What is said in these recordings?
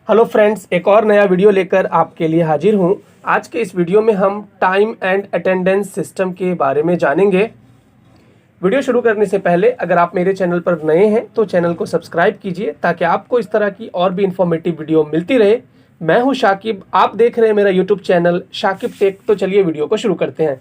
Hello friends, एक और नया वीडियो लेकर आपके लिए हाजिर हूं। आज के इस वीडियो में हम टाइम एंड अटेंडेंस सिस्टम के बारे में जानेंगे। वीडियो शुरू करने से पहले अगर आप मेरे चैनल पर नए हैं तो चैनल को सब्सक्राइब कीजिए ताकि आपको इस तरह की और भी इन्फॉर्मेटिव वीडियो मिलती रहे। मैं हूं शाकिब, आप देख रहे हैं मेरा यूट्यूब चैनल शाकिब टेक। तो चलिए वीडियो को शुरू करते हैं।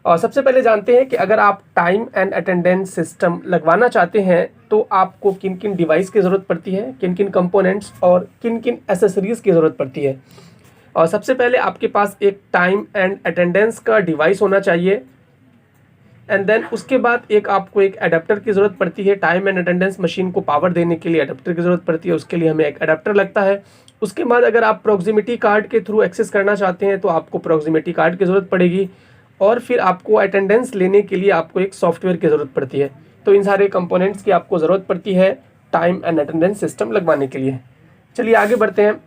और सबसे पहले जानते हैं कि अगर आप टाइम एंड अटेंडेंस सिस्टम लगवाना चाहते हैं तो आपको किन किन डिवाइस की ज़रूरत पड़ती है, किन किन कंपोनेंट्स और किन किन एसेसरीज़ की ज़रूरत पड़ती है। और सबसे पहले आपके पास एक टाइम एंड अटेंडेंस का डिवाइस होना चाहिए। एंड देन उसके बाद आपको एक अडेप्टर की ज़रूरत पड़ती है। टाइम एंड अटेंडेंस मशीन को पावर देने के लिए अडेप्टर की ज़रूरत पड़ती है, उसके लिए हमें एक अडेप्टर लगता है। उसके बाद अगर आप प्रॉक्सिमिटी कार्ड के थ्रू एक्सेस करना चाहते हैं तो आपको प्रॉक्सिमिटी कार्ड की ज़रूरत पड़ेगी। और फिर आपको अटेंडेंस लेने के लिए आपको एक सॉफ्टवेयर की ज़रूरत पड़ती है। तो इन सारे कंपोनेंट्स की आपको ज़रूरत पड़ती है टाइम एंड अटेंडेंस सिस्टम लगवाने के लिए। चलिए आगे बढ़ते हैं।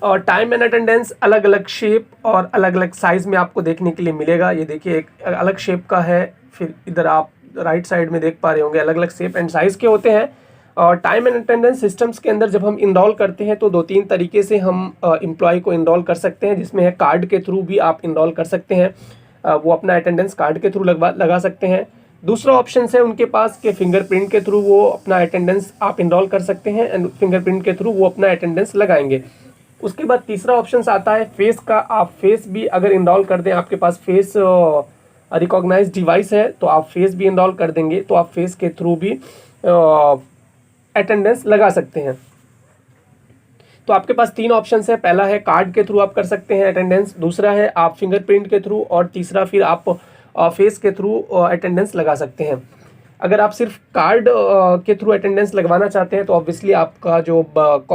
और टाइम एंड अटेंडेंस अलग अलग शेप और अलग अलग साइज़ में आपको देखने के लिए मिलेगा। ये देखिए एक अलग शेप का है, फिर इधर आप राइट साइड में देख पा रहे होंगे अलग अलग शेप एंड साइज़ के होते हैं। और टाइम एंड अटेंडेंस सिस्टम्स के अंदर जब हम इनरोल करते हैं तो 2-3 तरीके से हम एम्प्लॉय को इनरोल कर सकते हैं, जिसमें है कार्ड के थ्रू भी आप इनरोल कर सकते हैं। वो अपना अटेंडेंस कार्ड के थ्रू लगा सकते हैं। दूसरा ऑप्शन है उनके पास कि फिंगरप्रिंट के थ्रू वो अपना अटेंडेंस आप इनरोल कर सकते हैं एंड फिंगरप्रिंट के थ्रू वो अपना अटेंडेंस लगाएंगे। उसके बाद तीसरा ऑप्शन आता है फेस का। आप फेस भी अगर इनरोल कर दें, आपके पास फेस रिकॉग्नाइज डिवाइस है तो आप फेस भी इनरोल कर देंगे तो आप फेस के थ्रू भी अटेंडेंस लगा सकते हैं। तो आपके पास 3 ऑप्शन है। पहला है कार्ड के थ्रू आप कर सकते हैं अटेंडेंस, दूसरा है आप फिंगरप्रिंट के थ्रू और तीसरा फिर आप फेस के थ्रू अटेंडेंस लगा सकते हैं। अगर आप सिर्फ कार्ड के थ्रू अटेंडेंस लगवाना चाहते हैं तो ऑब्वियसली आपका जो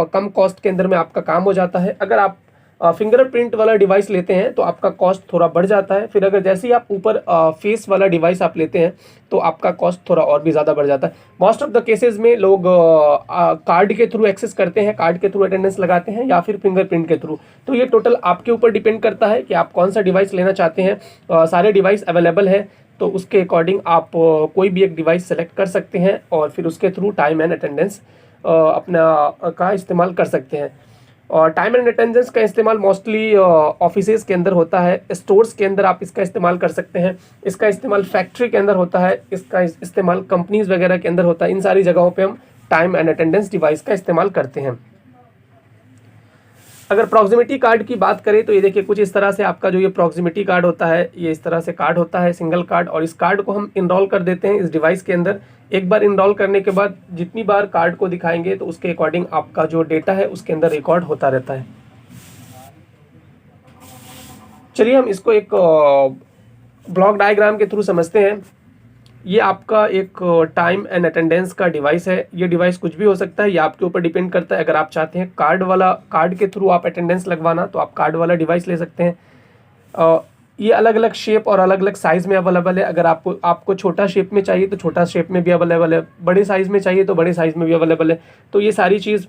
कम कॉस्ट के अंदर में आपका काम हो जाता है। अगर आप फिंगरप्रिंट वाला डिवाइस लेते हैं तो आपका कॉस्ट थोड़ा बढ़ जाता है। फिर अगर जैसे ही आप ऊपर फेस वाला डिवाइस आप लेते हैं तो आपका कॉस्ट थोड़ा और भी ज़्यादा बढ़ जाता है। मोस्ट ऑफ द केसेस में लोग कार्ड के थ्रू एक्सेस करते हैं, कार्ड के थ्रू अटेंडेंस लगाते हैं या फिर फिंगरप्रिंट के थ्रू। तो ये टोटल आपके ऊपर डिपेंड करता है कि आप कौन सा डिवाइस लेना चाहते हैं। सारे डिवाइस अवेलेबल है तो उसके अकॉर्डिंग आप कोई भी एक डिवाइस सेलेक्ट कर सकते हैं और फिर उसके थ्रू टाइम एंड अटेंडेंस अपना का इस्तेमाल कर सकते हैं। और टाइम एंड अटेंडेंस का इस्तेमाल मोस्टली ऑफिसेज़ के अंदर होता है, स्टोर्स के अंदर आप इसका इस्तेमाल कर सकते हैं। इसका इस्तेमाल फैक्ट्री के अंदर होता है, इसका इस्तेमाल कंपनीज वगैरह के अंदर होता है। इन सारी जगहों पे हम टाइम एंड अटेंडेंस डिवाइस का इस्तेमाल करते हैं। अगर प्रॉक्सिमिटी कार्ड की बात करें तो ये देखिए कुछ इस तरह से आपका जो ये प्रॉक्सिमिटी कार्ड होता है, ये इस तरह से कार्ड होता है, सिंगल कार्ड। और इस कार्ड को हम इनरोल कर देते हैं इस डिवाइस के अंदर। एक बार इनरोल करने के बाद जितनी बार कार्ड को दिखाएंगे तो उसके अकॉर्डिंग आपका जो डेटा है उसके अंदर रिकॉर्ड होता रहता है। चलिए हम इसको एक ब्लॉक डायग्राम के थ्रू समझते हैं। ये आपका एक टाइम एंड अटेंडेंस का डिवाइस है। ये डिवाइस कुछ भी हो सकता है, ये आपके ऊपर डिपेंड करता है। अगर आप चाहते हैं कार्ड के थ्रू आप अटेंडेंस लगवाना तो आप कार्ड वाला डिवाइस ले सकते हैं। ये अलग अलग शेप और अलग अलग साइज़ में अवेलेबल है। अगर आपको छोटा शेप में चाहिए तो छोटा शेप में भी अवेलेबल है, बड़े साइज़ में चाहिए तो बड़े साइज़ में भी अवेलेबल है। तो ये सारी चीज़,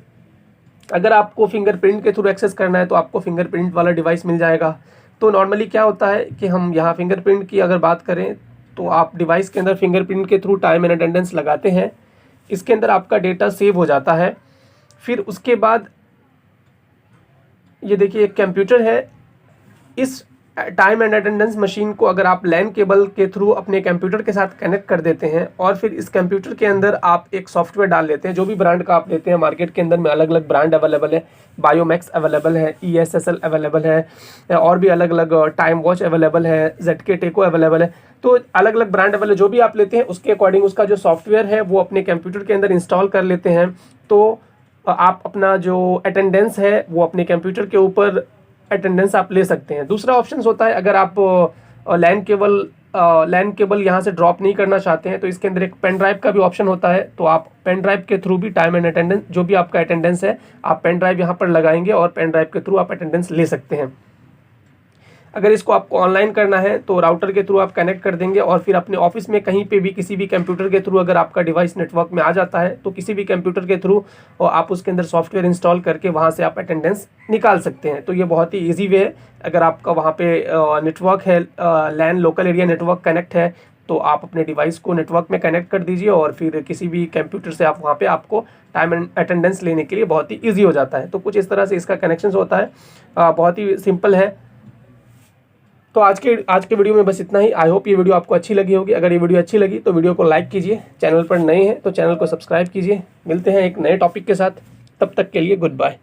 अगर आपको फिंगरप्रिंट के थ्रू एक्सेस करना है तो आपको फिंगरप्रिंट वाला डिवाइस मिल जाएगा। तो नॉर्मली क्या होता है कि हम यहाँ फिंगरप्रिंट की अगर बात करें तो आप डिवाइस के अंदर फिंगरप्रिंट के थ्रू टाइम एंड अटेंडेंस लगाते हैं। इसके अंदर आपका डेटा सेव हो जाता है। फिर उसके बाद ये देखिए एक कंप्यूटर है। इस टाइम एंड अटेंडेंस मशीन को अगर आप लैन केबल के थ्रू अपने कंप्यूटर के साथ कनेक्ट कर देते हैं और फिर इस कंप्यूटर के अंदर आप एक सॉफ्टवेयर डाल लेते हैं, जो भी ब्रांड का आप लेते हैं। मार्केट के अंदर में अलग अलग ब्रांड अवेलेबल है, बायोमैक्स अवेलेबल है, ESSL अवेलेबल है, और भी अलग अलग टाइम वॉच अवेलेबल है, ZK टेको अवेलेबल है। तो अलग अलग ब्रांड अवेलेबल, जो भी आप लेते हैं उसके अकॉर्डिंग उसका जो सॉफ्टवेयर है वो अपने कंप्यूटर के अंदर इंस्टॉल कर लेते हैं। तो आप अपना जो अटेंडेंस है वो अपने कंप्यूटर के ऊपर अटेंडेंस आप ले सकते हैं। दूसरा ऑप्शन होता है अगर आप लैन केबल यहाँ से ड्रॉप नहीं करना चाहते हैं तो इसके अंदर एक पेन ड्राइव का भी ऑप्शन होता है। तो आप पेन ड्राइव के थ्रू भी टाइम एंड अटेंडेंस, जो भी आपका अटेंडेंस है, आप पेन ड्राइव यहाँ पर लगाएंगे और पेन ड्राइव के थ्रू आप अटेंडेंस ले सकते हैं। अगर इसको आपको ऑनलाइन करना है तो राउटर के थ्रू आप कनेक्ट कर देंगे और फिर अपने ऑफिस में कहीं पे भी किसी भी कंप्यूटर के थ्रू अगर आपका डिवाइस नेटवर्क में आ जाता है तो किसी भी कंप्यूटर के थ्रू आप उसके अंदर सॉफ्टवेयर इंस्टॉल करके वहाँ से आप अटेंडेंस निकाल सकते हैं। तो ये बहुत ही ईजी वे है। अगर आपका वहाँ पे नेटवर्क है, लैन लोकल एरिया नेटवर्क कनेक्ट है तो आप अपने डिवाइस को नेटवर्क में कनेक्ट कर दीजिए और फिर किसी भी कंप्यूटर से आप वहाँ पे आपको टाइम एंड अटेंडेंस लेने के लिए बहुत ही ईजी हो जाता है। तो कुछ इस तरह से इसका कनेक्शन होता है, बहुत ही सिंपल है। तो आज के वीडियो में बस इतना ही। आई होप ये वीडियो आपको अच्छी लगी होगी। अगर ये वीडियो अच्छी लगी तो वीडियो को लाइक कीजिए, चैनल पर नए हैं तो चैनल को सब्सक्राइब कीजिए। मिलते हैं एक नए टॉपिक के साथ, तब तक के लिए गुड बाय।